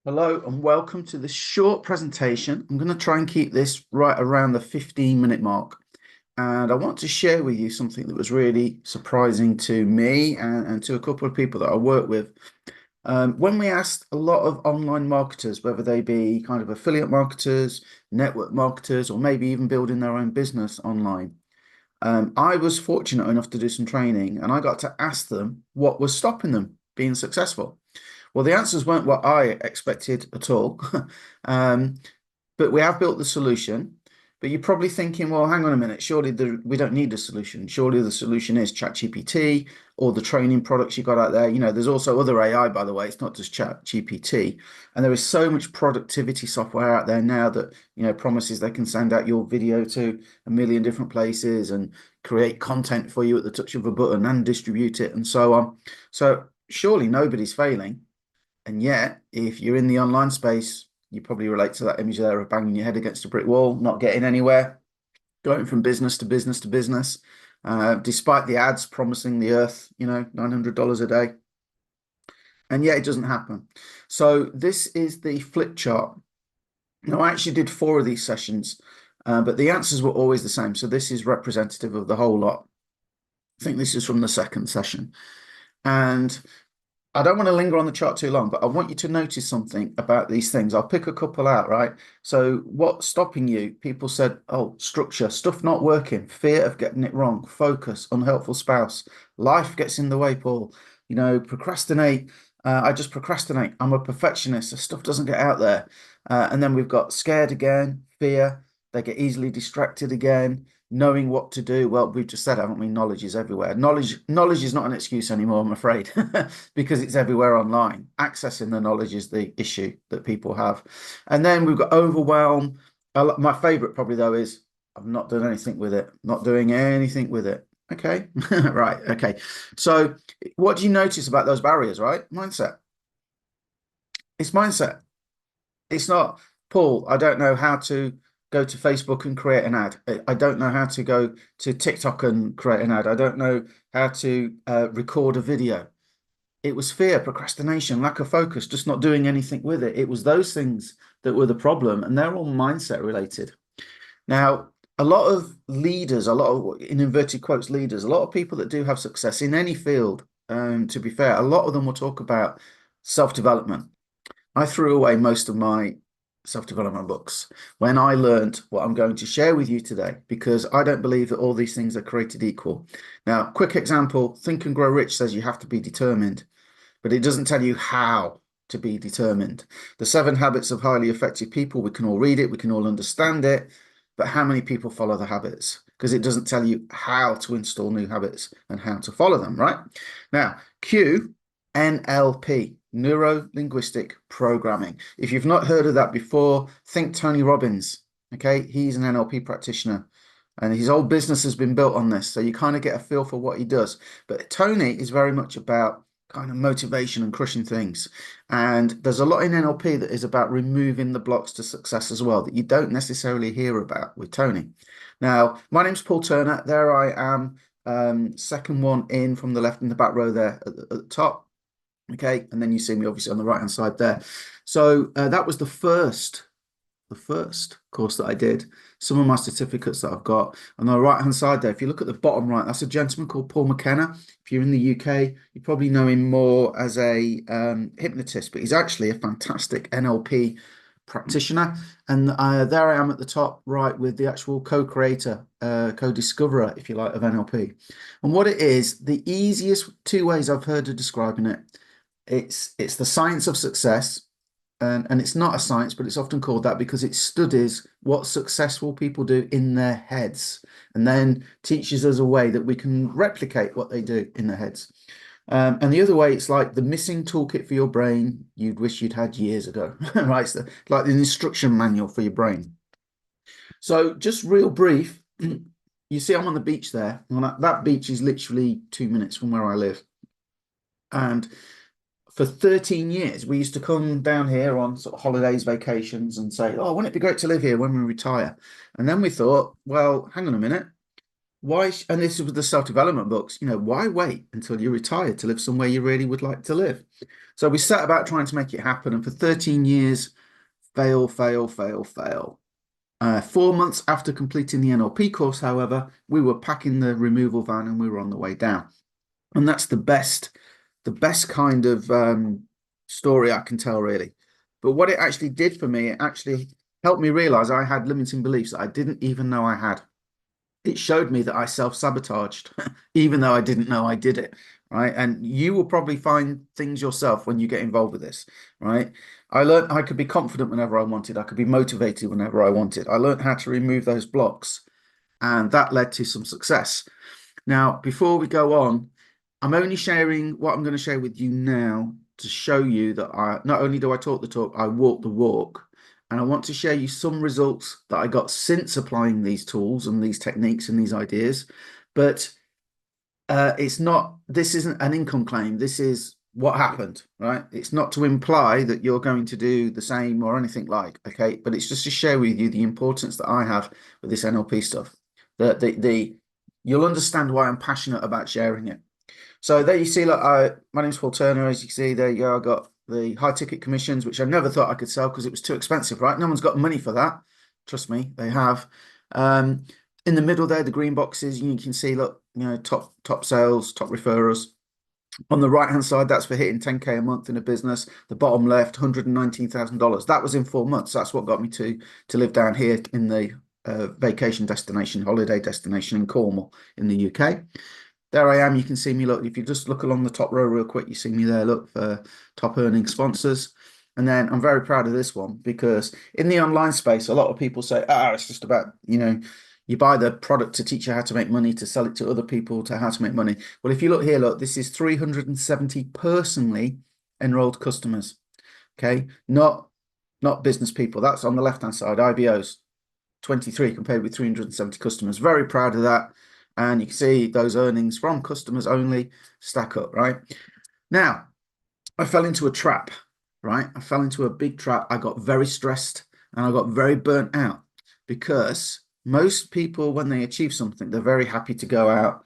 Hello and welcome to this short presentation. I'm going to try and keep this right around the 15-minute mark. And I want to share with you something that was really surprising to me and to a couple of people that I work with. When we asked a lot of online marketers, whether they be kind of affiliate marketers, network marketers, or maybe even building their own business online, I was fortunate enough to do some training and I got to ask them what was stopping them being successful. Well, the answers weren't what I expected at all. um, but we have built the solution. But you're probably thinking, well, hang on a minute, surely we don't need a solution. Surely the solution is ChatGPT or the training products you got out there. You know, there's also other AI, by the way. It's not just ChatGPT. And there is so much productivity software out there now that, promises they can send out your video to a million different places and create content for you at the touch of a button and distribute it and so on. So surely nobody's failing. And yet, if you're in the online space, you probably relate to that image there of banging your head against a brick wall, not getting anywhere, going from business to business to business, despite the ads promising the earth, $900 a day. And yet it doesn't happen. So this is the flip chart. Now, I actually did 4 of these sessions, but the answers were always the same. So this is representative of the whole lot. I think this is from the second session. And I don't want to linger on the chart too long, but I want you to notice something about these things. I'll pick a couple out, right? So what's stopping you? People said, oh, structure, stuff not working, fear of getting it wrong, focus, unhelpful spouse, life gets in the way, Paul. Procrastinate. I just procrastinate. I'm a perfectionist, so stuff doesn't get out there. And then we've got scared again, fear. They get easily distracted again, knowing what to do. Well, we've just said, haven't we? Knowledge is everywhere. Knowledge is not an excuse anymore, I'm afraid, because it's everywhere online. Accessing the knowledge is the issue that people have. And then we've got overwhelm. My favorite probably though is I've not done anything with it. Not doing anything with it. Okay. Right. Okay. So what do you notice about those barriers, right? Mindset. It's mindset. It's not, Paul, I don't know how to go to Facebook and create an ad. I don't know how to go to TikTok and create an ad. I don't know how to record a video. It was fear, procrastination, lack of focus, just not doing anything with it. It was those things that were the problem, and they're all mindset related. Now, a lot of leaders, a lot of, in inverted quotes, leaders, a lot of people that do have success in any field, to be fair, a lot of them will talk about self-development. I threw away most of my self-development books when I learned what I'm going to share with you today, because I don't believe that all these things are created equal. Now, quick example, Think and Grow Rich says you have to be determined, but it doesn't tell you how to be determined. The 7 Habits of Highly Effective People, we can all read it, we can all understand it, but how many people follow the habits? Because it doesn't tell you how to install new habits and how to follow them, right? Now, Q, NLP, Neuro Linguistic Programming. If you've not heard of that before, think Tony Robbins. Okay, he's an NLP practitioner and his whole business has been built on this. So you kind of get a feel for what he does. But Tony is very much about kind of motivation and crushing things. And there's a lot in NLP that is about removing the blocks to success as well that you don't necessarily hear about with Tony. Now, my name's Paul Turner. There I am, second one in from the left in the back row there at the top. Okay, and then you see me obviously on the right hand side there. So that was the first course that I did. Some of my certificates that I've got on the right hand side there. If you look at the bottom right, that's a gentleman called Paul McKenna. If you're in the UK, you probably know him more as a hypnotist, but he's actually a fantastic NLP practitioner. And there I am at the top right with the actual co-creator, co-discoverer, if you like, of NLP. And what it is, the easiest 2 ways I've heard of describing it, it's the science of success, and it's not a science, but it's often called that because it studies what successful people do in their heads and then teaches us a way that we can replicate what they do in their heads. And the other way, it's like the missing toolkit for your brain you'd wish you'd had years ago, right? So like the instruction manual for your brain. So just real brief, you see I'm on the beach there. And that beach is literally 2 minutes from where I live. And for 13 years, we used to come down here on sort of holidays, vacations, and say, oh, wouldn't it be great to live here when we retire? And then we thought, well, hang on a minute. and this is with the self-development books, why wait until you're retired to live somewhere you really would like to live? So we set about trying to make it happen. And for 13 years, fail, fail, fail, fail. 4 months after completing the NLP course, however, we were packing the removal van and we were on the way down. And that's the best kind of story I can tell, really. But what it actually did for me, it actually helped me realize I had limiting beliefs that I didn't even know I had. It showed me that I self-sabotaged, even though I didn't know I did it, right? And you will probably find things yourself when you get involved with this, right? I learned I could be confident whenever I wanted. I could be motivated whenever I wanted. I learned how to remove those blocks, and that led to some success. Now, before we go on, I'm only sharing what I'm going to share with you now to show you that I not only do I talk the talk, I walk the walk. And I want to share you some results that I got since applying these tools and these techniques and these ideas. But this isn't an income claim. This is what happened, right? It's not to imply that you're going to do the same or anything like, okay? But it's just to share with you the importance that I have with this NLP stuff. You'll understand why I'm passionate about sharing it. So there you see, look, my name's Paul Turner. As you can see, there you go. I got the high ticket commissions, which I never thought I could sell because it was too expensive, right? No one's got money for that. Trust me, they have. In the middle there, the green boxes, you can see, look, top sales, top referrals. On the right-hand side, that's for hitting 10K a month in a business. The bottom left, $119,000. That was in 4 months. That's what got me to live down here in the vacation destination, holiday destination in Cornwall in the UK. There I am. You can see me. Look, if you just look along the top row real quick, you see me there. Look for top earning sponsors. And then I'm very proud of this one because in the online space, a lot of people say, it's just about, you buy the product to teach you how to make money, to sell it to other people, to how to make money. Well, if you look here, look, this is 370 personally enrolled customers. Okay. Not business people. That's on the left-hand side, IBOs, 23 compared with 370 customers. Very proud of that. And you can see those earnings from customers only stack up, right? Now, I fell into a trap, right? I fell into a big trap. I got very stressed and I got very burnt out because most people, when they achieve something, they're very happy to go out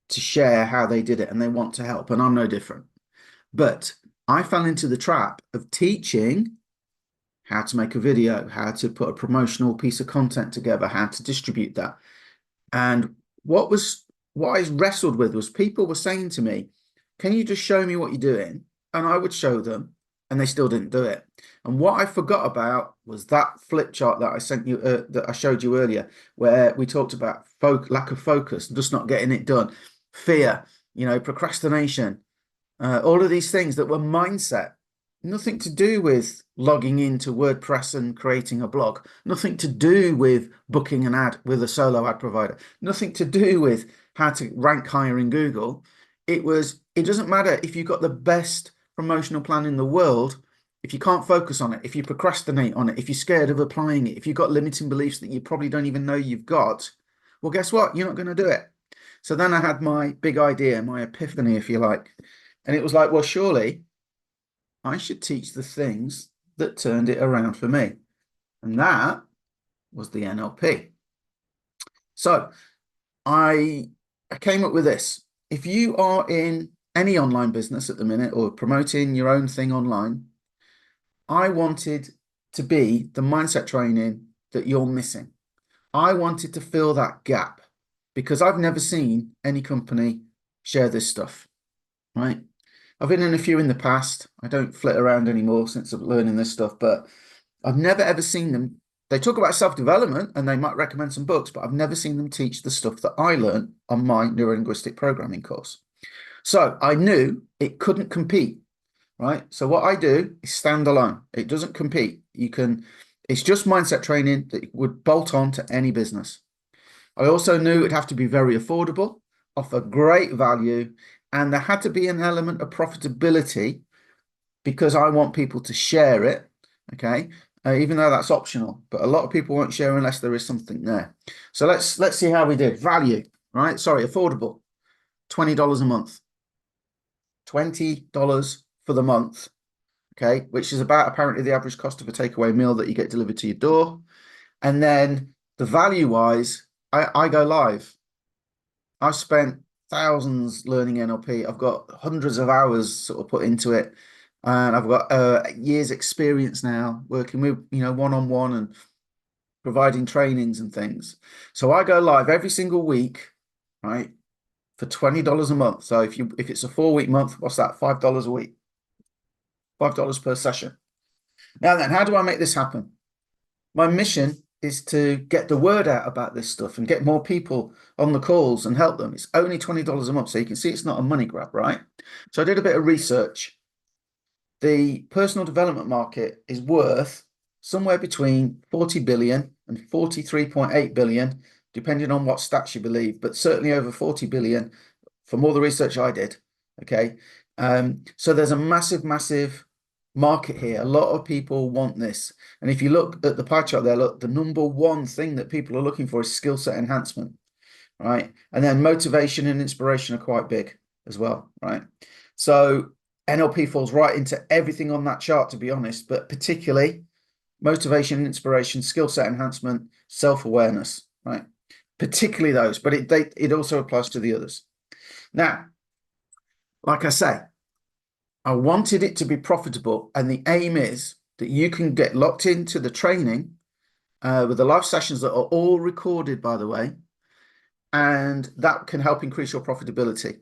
to share how they did it and they want to help. And I'm no different. But I fell into the trap of teaching how to make a video, how to put a promotional piece of content together, how to distribute that. And what I wrestled with was people were saying to me, can you just show me what you're doing? And I would show them and they still didn't do it. And what I forgot about was that flip chart that I sent you, that I showed you earlier, where we talked about lack of focus, just not getting it done, fear, procrastination, all of these things that were mindset. Nothing to do with logging into WordPress and creating a blog. Nothing to do with booking an ad with a solo ad provider. Nothing to do with how to rank higher in Google. It doesn't matter if you've got the best promotional plan in the world. If you can't focus on it, if you procrastinate on it, if you're scared of applying it, if you've got limiting beliefs that you probably don't even know you've got, well, guess what? You're not going to do it. So then I had my big idea, my epiphany, if you like. And it was like, well, surely I should teach the things that turned it around for me. And that was the NLP. So I came up with this. If you are in any online business at the minute or promoting your own thing online, I wanted to be the mindset training that you're missing. I wanted to fill that gap because I've never seen any company share this stuff, right? I've been in a few in the past. I don't flit around anymore since I'm learning this stuff, but I've never ever seen them. They talk about self-development and they might recommend some books, but I've never seen them teach the stuff that I learned on my neurolinguistic programming course. So I knew it couldn't compete, right? So what I do is stand alone. It doesn't compete. It's just mindset training that would bolt on to any business. I also knew it'd have to be very affordable, offer great value, and there had to be an element of profitability because I want people to share it, okay? Even though that's optional, but a lot of people won't share unless there is something there. So let's see how we did. Value, right? Sorry, affordable, $20 a month. $20 for the month, okay? Which is about apparently the average cost of a takeaway meal that you get delivered to your door. And then the value-wise, I go live. I've spent thousands learning NLP. I've got hundreds of hours sort of put into it, and I've got years experience now working with, one-on-one and providing trainings and things. So I go live every single week, right, for $20 a month. So if it's a 4-week month, what's that? $5 a week, $5 per session. Now then, how do I make this happen? My mission is to get the word out about this stuff and get more people on the calls and help them. It's only $20 a month, so you can see it's not a money grab, right? So I did a bit of research. The personal development market is worth somewhere between 40 billion and 43.8 billion, depending on what stats you believe, but certainly over 40 billion from all the research I did. Okay. So there's a massive market here. A lot of people want this. And if you look at the pie chart there, look, the number one thing that people are looking for is skill set enhancement, right? And then motivation and inspiration are quite big as well, right? So NLP falls right into everything on that chart, to be honest, but particularly motivation, inspiration, skill set enhancement, self-awareness, right? Particularly those, but it also applies to the others. Now, like I say, I wanted it to be profitable, and the aim is that you can get locked into the training with the live sessions that are all recorded, by the way, and that can help increase your profitability.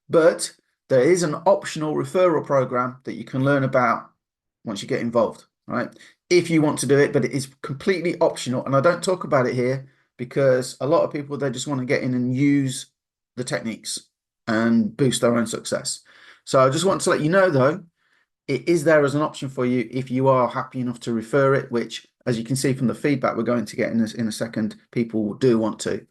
But there is an optional referral program that you can learn about once you get involved, right? If you want to do it, but it is completely optional. And I don't talk about it here because a lot of people, they just want to get in and use the techniques and boost their own success. So I just want to let you know, though, it is there as an option for you if you are happy enough to refer it, which, as you can see from the feedback we're going to get in a second, people do want to.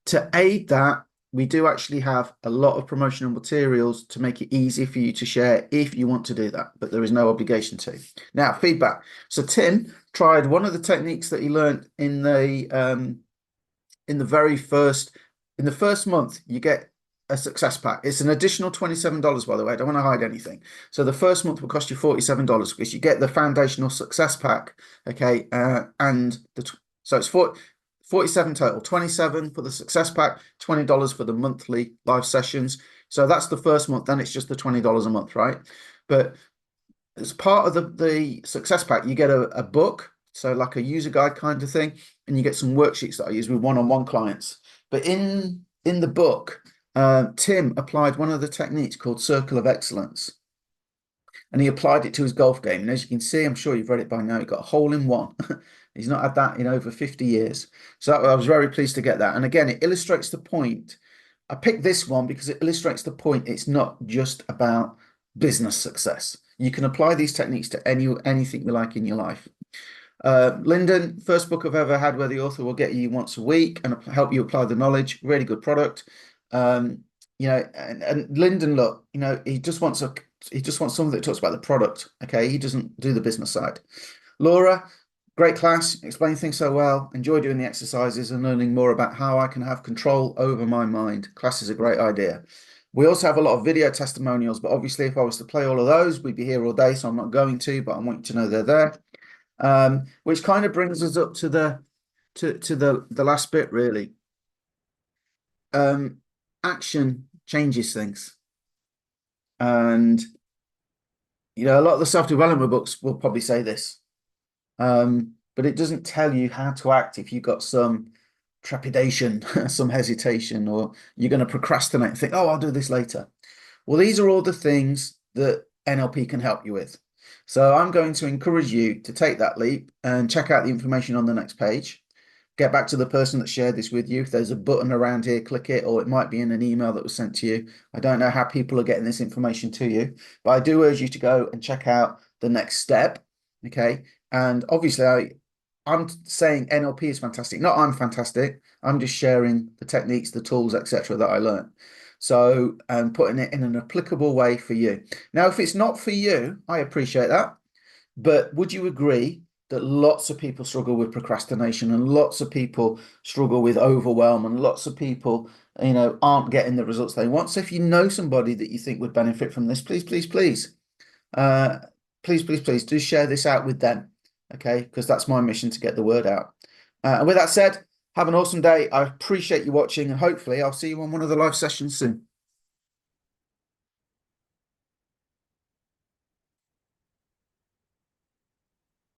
To aid that, we do actually have a lot of promotional materials to make it easy for you to share if you want to do that, but there is no obligation to. Now, feedback. So Tim tried one of the techniques that he learned in the first month. You get a success pack. It's an additional $27, by the way. I don't want to hide anything. So the first month will cost you $47 because you get the foundational success pack. Okay, so it's 47 total, 27 for the success pack, $20 for the monthly live sessions. So that's the first month. Then it's just the $20 a month, right? But as part of the success pack, you get a book, so like a user guide kind of thing, and you get some worksheets that I use with one-on-one clients. But in the book, Tim applied one of the techniques called Circle of Excellence, and he applied it to his golf game. And as you can see, I'm sure you've read it by now, he got a hole in one. He's not had that in over 50 years. So I was very pleased to get that. And again, it illustrates the point. I picked this one because it illustrates the point. It's not just about business success. You can apply these techniques to anything you like in your life. Lyndon, first book I've ever had where the author will get you once a week and help you apply the knowledge. Really good product. And Lyndon, look, he just wants someone that talks about the product. Okay, he doesn't do the business side. Laura, great class, explain things so well. Enjoy doing the exercises and learning more about how I can have control over my mind. Class is a great idea. We also have a lot of video testimonials, but obviously if I was to play all of those, we'd be here all day, so I'm not going to, but I want you to know they're there. Which kind of brings us up to the last bit, really. Action changes things. And, a lot of the self-development books will probably say this, but it doesn't tell you how to act if you've got some trepidation, some hesitation, or you're going to procrastinate and think, oh, I'll do this later. Well, these are all the things that NLP can help you with. So I'm going to encourage you to take that leap and check out the information on the next page. Get back to the person that shared this with you. If there's a button around here, click it, or it might be in an email that was sent to you. I don't know how people are getting this information to you, but I do urge you to go and check out the next step. Okay. And obviously I'm saying NLP is fantastic. Not I'm fantastic. I'm just sharing the techniques, the tools, etc. that I learned. So I'm putting it in an applicable way for you. Now, if it's not for you, I appreciate that. But would you agree that lots of people struggle with procrastination and lots of people struggle with overwhelm and lots of people, aren't getting the results they want? So if you know somebody that you think would benefit from this, please do share this out with them. Okay, because that's my mission, to get the word out. And with that said, Have an awesome day. I appreciate you watching, and hopefully I'll see you on one of the live sessions soon.